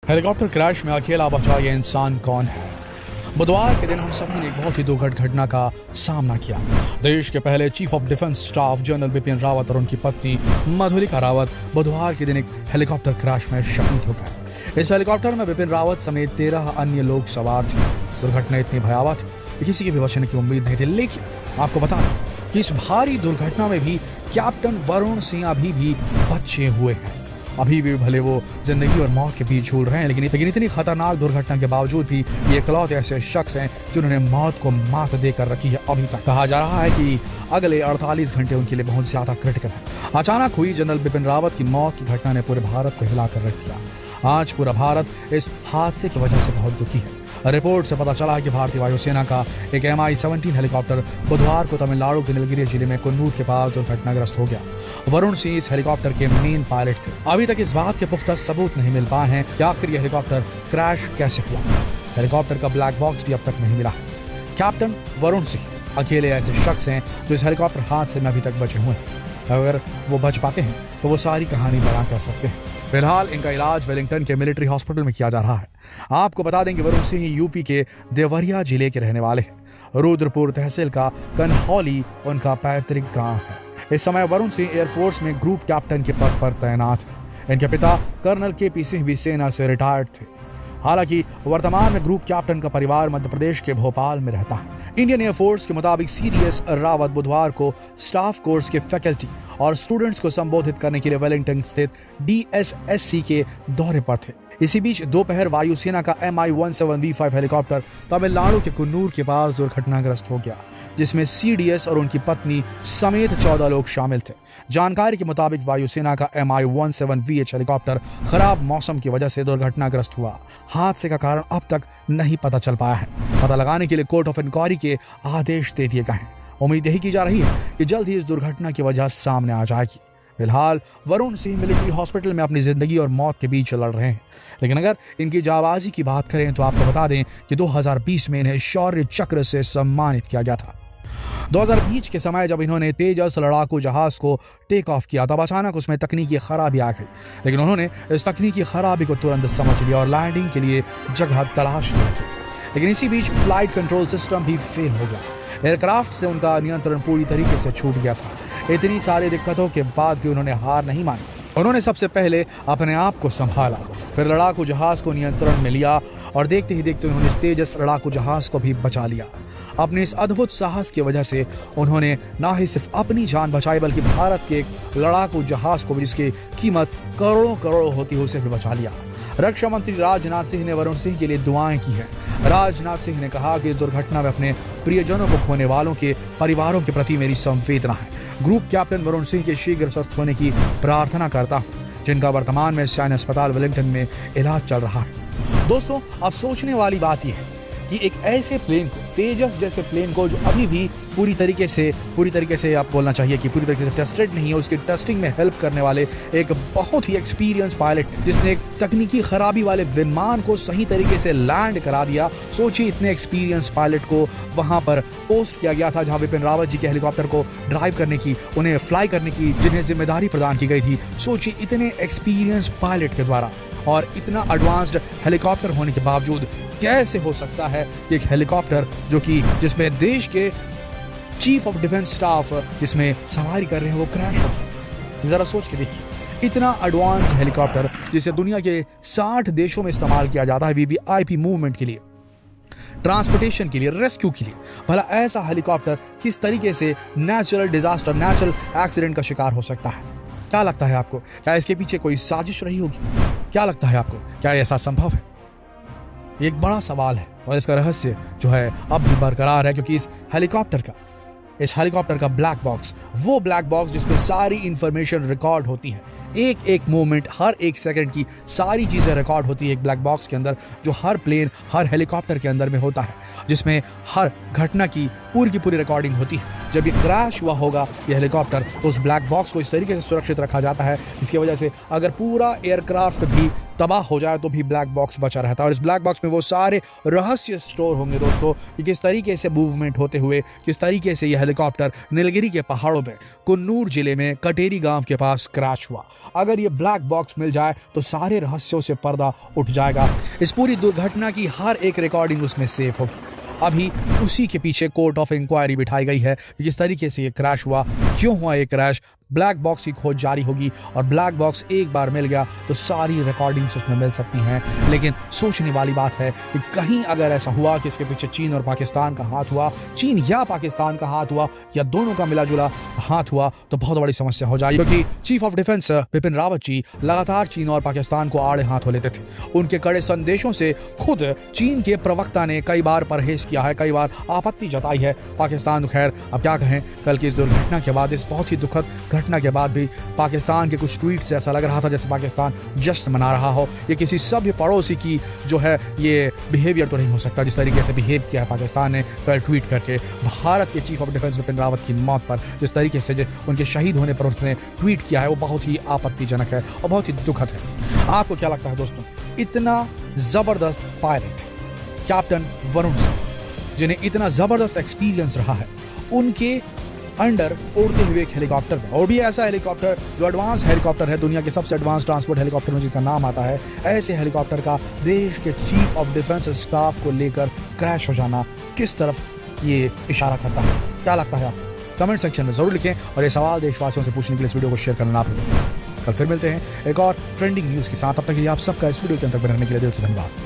Helicopter crash में अकेला बचा ये इंसान कौन है? बुधवार के दिन हम सभी ने एक बहुत ही दुखद घटना का सामना किया। देश के पहले chief of defence staff general Bipin Rawat और उनकी पत्नी मधुलिका रावत बुधवार के दिन एक हेलीकॉप्टर क्रैश में शहीद हो गए। इस हेलीकॉप्टर में बिपिन रावत समेत 13 अन्य लोग सवार थे। दुर्घटना इतनी भयावह थी कि किसी के भी बचने की उम्मीद नहीं थी। लेकिन आपको बता दें कि इस भारी दुर्घटना में भी कैप्टन वरुण सिंह अभी भी बचे हुए हैं। अभी भी भले वो जिंदगी और मौत के बीच झूल रहे हैं, लेकिन इतनी खतरनाक दुर्घटना के बावजूद भी ये इकलौते ऐसे शख्स हैं जिन्होंने मौत को मात देकर रखी है। अभी तक कहा जा रहा है कि अगले 48 घंटे उनके लिए बहुत ज्यादा क्रिटिकल है। अचानक हुई जनरल बिपिन रावत की मौत की घटना ने पूरे भारत को हिलाकर रख दिया। आज पूरा भारत इस हादसे की वजह से बहुत दुखी है। रिपोर्ट से पता चला है कि भारतीय वायुसेना का एक MI-17 हेलीकॉप्टर बुधवार को तमिलनाडु के नीलगिरी जिले में कन्नूर के पास दुर्घटनाग्रस्त हो गया। वरुण सिंह इस हेलीकॉप्टर के मेन पायलट थे। अभी तक इस बात के पुख्ता सबूत नहीं मिल पाए हैं कि आखिर यह हेलीकॉप्टर क्रैश कैसे हुआ। हेलीकॉप्टर का ब्लैक बॉक्स भी अब तक नहीं मिला है। कैप्टन वरुण सिंह अकेले ऐसे शख्स हैं जो इस हेलीकॉप्टर हादसे में अभी तक बचे हुए हैं। अगर वो बच पाते हैं तो वो सारी कहानी बयां कर सकते हैं। फिलहाल इनका इलाज वेलिंगटन के मिलिट्री हॉस्पिटल में किया जा रहा है। आपको बता दें कि वरुण सिंह यूपी के देवरिया जिले के रहने वाले हैं। रुद्रपुर तहसील का कन्हौली उनका पैतृक गांव है। इस समय वरुण सिंह एयरफोर्स में ग्रुप कैप्टन के पद पर तैनात हैं। इनके पिता कर्नल KP सिंह भी सेना से रिटायर्ड थे। हालांकि वर्तमान में ग्रुप कैप्टन का परिवार मध्य प्रदेश के भोपाल में रहता है। इंडियन एयरफोर्स के मुताबिक CDS रावत बुधवार को स्टाफ कोर्स के फैकल्टी और स्टूडेंट्स को संबोधित करने के लिए वेलिंगटन स्थित DSSC के दौरे पर थे। इसी बीच दोपहर वायुसेना का MI-17V5 हेलीकॉप्टर तमिलनाडु के कन्नूर के पास दुर्घटनाग्रस्त हो गया, जिसमें CDS और उनकी पत्नी समेत 14 लोग शामिल थे। जानकारी के मुताबिक वायुसेना का MI-17VH हेलीकॉप्टर खराब मौसम की वजह से दुर्घटनाग्रस्त हुआ। हादसे का कारण अब तक नहीं पता चल पाया है। पता लगाने के लिए कोर्ट ऑफ इंक्वायरी के आदेश दे दिए गए हैं। उम्मीद यही की जा रही है कि जल्द ही इस दुर्घटना की वजह सामने आ जाएगी। फिलहाल वरुण सिंह मिलिट्री हॉस्पिटल में अपनी जिंदगी और मौत के बीच लड़ रहे हैं। लेकिन अगर इनकी जाबाजी की बात करें तो आपको बता दें कि 2020 में इन्हें शौर्य चक्र से सम्मानित किया गया था। 2020 के समय जब इन्होंने तेजस लड़ाकू जहाज को टेक ऑफ किया तब अचानक उसमें तकनीकी खराबी आ गई, लेकिन उन्होंने इस तकनीकी खराबी को तुरंत समझ लिया और लैंडिंग के लिए जगह तलाशने लगे। लेकिन इसी बीच फ्लाइट कंट्रोल सिस्टम भी फेल हो गया। एयरक्राफ्ट से उनका नियंत्रण पूरी तरीके से छूट गया था। इतनी सारी दिक्कतों के बाद भी उन्होंने हार नहीं मानी। उन्होंने सबसे पहले अपने आप को संभाला, फिर लड़ाकू जहाज को नियंत्रण में लिया और देखते ही देखते उन्होंने तेजस लड़ाकू जहाज को भी बचा लिया। अपने इस अद्भुत साहस की वजह से उन्होंने न ही सिर्फ अपनी जान बचाई बल्कि भारत के एक लड़ाकू जहाज को भी, जिसकी कीमत करोड़ों होती है, उसे भी बचा लिया। रक्षा मंत्री राजनाथ सिंह ने वरुण सिंह के लिए दुआएं की हैं। राजनाथ सिंह ने कहा कि इस दुर्घटना में अपने प्रियजनों को खोने वालों के परिवारों के प्रति मेरी संवेदना है। ग्रुप कैप्टन वरुण सिंह के शीघ्र स्वस्थ होने की प्रार्थना करता हूं, जिनका वर्तमान में सैन्य अस्पताल वेलिंगटन में इलाज चल रहा है। दोस्तों, अब सोचने वाली बात यह है कि एक ऐसे प्लेन को, तेजस जैसे प्लेन को, जो अभी भी पूरी तरीके से आप बोलना चाहिए कि पूरी तरीके से टेस्टेड नहीं है, उसकी टेस्टिंग में हेल्प करने वाले एक बहुत ही एक्सपीरियंस पायलट जिसने एक तकनीकी खराबी वाले विमान को सही तरीके से लैंड करा दिया। सोचिए, इतने एक्सपीरियंस पायलट को वहां पर पोस्ट किया गया था जहां बिपिन रावत जी के हेलीकॉप्टर को ड्राइव करने की, उन्हें फ्लाई करने की जिन्हें जिम्मेदारी प्रदान की गई थी। सोचिए, इतने एक्सपीरियंस पायलट के द्वारा और इतना एडवांस्ड हेलीकॉप्टर होने के बावजूद कैसे हो सकता है कि एक हेलीकॉप्टर जिसमें देश के चीफ ऑफ डिफेंस स्टाफ जिसमें सवारी कर रहे हैं वो क्रैश हो गया। जरा सोच के देखिए, इतना एडवांस हेलीकॉप्टर जिसे दुनिया के 60 देशों में इस्तेमाल किया जाता है VVIP मूवमेंट के लिए, ट्रांसपोर्टेशन के लिए, रेस्क्यू के लिए। भला ऐसा हेलीकॉप्टर किस तरीके से नेचुरल डिजास्टर, नेचुरल एक्सीडेंट का शिकार हो सकता है? क्या लगता है आपको? क्या इसके पीछे कोई साजिश रही होगी? क्या लगता है आपको? क्या ऐसा संभव है? ये एक बड़ा सवाल है और इसका रहस्य जो है अब भी बरकरार है, क्योंकि इस हेलीकॉप्टर का ब्लैक बॉक्स, वो ब्लैक बॉक्स जिसमें सारी इंफॉर्मेशन रिकॉर्ड होती है, एक मूवमेंट, हर एक सेकंड की सारी चीजें रिकॉर्ड होती है एक ब्लैक बॉक्स के अंदर, जो हर प्लेन, हर हेलीकॉप्टर के अंदर में होता है, जिसमें हर घटना की पूरी रिकॉर्डिंग होती है। जब ये क्रैश हुआ होगा ये हेलीकॉप्टर, तो उस ब्लैक बॉक्स को इस तरीके से सुरक्षित रखा जाता है जिसकी वजह से अगर पूरा एयरक्राफ्ट भी तबाह हो जाए तो भी ब्लैक बॉक्स बचा रहता है। और इस ब्लैक बॉक्स में वो सारे रहस्य स्टोर होंगे दोस्तों कि किस तरीके से मूवमेंट होते हुए, किस तरीके से यह हेलीकॉप्टर नीलगिरी के पहाड़ों में कुन्नूर जिले में कटेरी गांव के पास क्रैश हुआ। अगर ये ब्लैक बॉक्स मिल जाए तो सारे रहस्यों से पर्दा उठ जाएगा। इस पूरी दुर्घटना की हर एक रिकॉर्डिंग उसमें सेफ होगी। अभी उसी के पीछे कोर्ट ऑफ इंक्वायरी बिठाई गई है कि किस तरीके से ये क्रैश हुआ, क्यों हुआ ये क्रैश। ब्लैक बॉक्स की खोज जारी होगी और ब्लैक बॉक्स एक बार मिल गया तो सारी रिकॉर्डिंग्स उसमें मिल सकती हैं। लेकिन सोचने वाली बात है कि कहीं अगर ऐसा हुआ कि इसके पीछे चीन और पाकिस्तान का हाथ हुआ, चीन या पाकिस्तान का हाथ हुआ या दोनों का मिला जुला हाथ हुआ, तो बहुत बड़ी समस्या हो जाएगी। क्योंकि chief of defence Bipin Rawat ji लगातार चीन और पाकिस्तान को आड़े हाथों लेते थे। उनके कड़े संदेशों से खुद चीन के प्रवक्ता ने कई बार परहेज किया है, कई बार आपत्ति जताई है। पाकिस्तान तो खैर अब क्या कहें, कल की इस दुर्घटना के बाद, इस बहुत ही दुखद घटना के बाद भी पाकिस्तान के कुछ ट्वीट से ऐसा लग रहा था जैसे पाकिस्तान जश्न मना रहा हो। ये किसी सभ्य पड़ोसी की जो है ये बिहेवियर तो नहीं हो सकता जिस तरीके से बिहेव किया है पाकिस्तान ने कल ट्वीट करके। भारत के chief of defence Bipin Rawat की मौत पर जिस तरीके से उनके शहीद होने पर उसने ट्वीट किया है वो बहुत ही आपत्तिजनक है और बहुत ही दुखद है। आपको क्या लगता है दोस्तों, इतना जबरदस्त पायलट कैप्टन वरुण सिंह जिन्हें इतना जबरदस्त एक्सपीरियंस रहा है, उनके अंडर उड़ते हुए एक हेलीकॉप्टर में, और भी ऐसा हेलीकॉप्टर जो एडवांस हेलीकॉप्टर है, दुनिया के सबसे एडवांस ट्रांसपोर्ट हेलीकॉप्टर में जिसका नाम आता है, ऐसे हेलीकॉप्टर का देश के चीफ ऑफ डिफेंस स्टाफ को लेकर क्रैश हो जाना किस तरफ ये इशारा करता है? क्या लगता है आपको? कमेंट सेक्शन में जरूर लिखें और ये सवाल देशवासियों से पूछने के लिए इस वीडियो को शेयर करना ना भूलें। कल फिर मिलते हैं एक और ट्रेंडिंग न्यूज़ के साथ। तब तक के लिए आप सबका इस वीडियो के अंदर बने रहने के लिए दिल से धन्यवाद।